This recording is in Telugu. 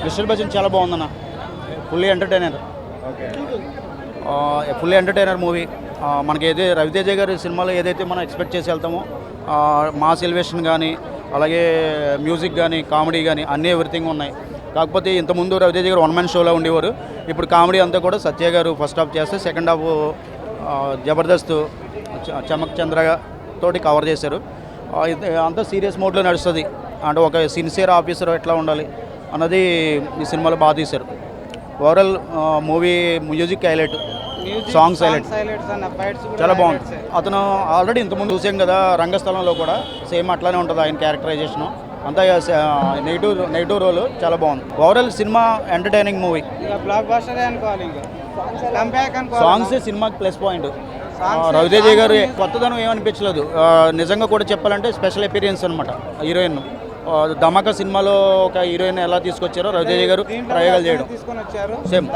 మిస్టర్ బచ్చన్ చాలా బాగుందన్న. Fully entertainer. Fully entertainer movie. మనకి ఏదైతే రవితేజ గారి సినిమాలో ఏదైతే మనం ఎక్స్పెక్ట్ చేసి వెళ్తామో మాస్ ఎలివేషన్ కానీ అలాగే మ్యూజిక్ కానీ కామెడీ కానీ అన్నీ ఎవ్రీథింగ్ ఉన్నాయి. కాకపోతే ఇంతకుముందు రవితేజ గారు వన్ మ్యాన్ షోలో ఉండేవారు. ఇప్పుడు కామెడీ అంతా కూడా సత్య గారు ఫస్ట్ హాఫ్ చేస్తే సెకండ్ హాఫ్ జబర్దస్త్ చమక్ చంద్ర తోటి కవర్ చేశారు. అంతా సీరియస్ మోడ్లో నడుస్తుంది. అంటే ఒక సిన్సియర్ ఆఫీసర్ ఎట్లా ఉండాలి అన్నది ఈ సినిమాలో బాగా తీశారు. Overall movie music highlight, songs highlight, చాలా బాగుంది. అతను ఆల్రెడీ ఇంతకుముందు చూసాం కదా రంగస్థలంలో కూడా సేమ్ అట్లానే ఉంటుంది ఆయన క్యారెక్టరైజేషను. అంతా నెగిటివ్ రోల్ చాలా బాగుంది. Overall cinema entertaining movie. Songs సినిమాకి ప్లస్ పాయింట్. రవితేజ గారు కొత్తదనం ఏమనిపించలేదు. నిజంగా కూడా చెప్పాలంటే స్పెషల్ అపీరియన్స్ అనమాట. హీరోయిన్ ధమాకా సినిమాలో ఒక హీరోయిన్ ఎలా తీసుకొచ్చారో రవితేజ గారు ప్రయోగాలు చేయడం సేమ్.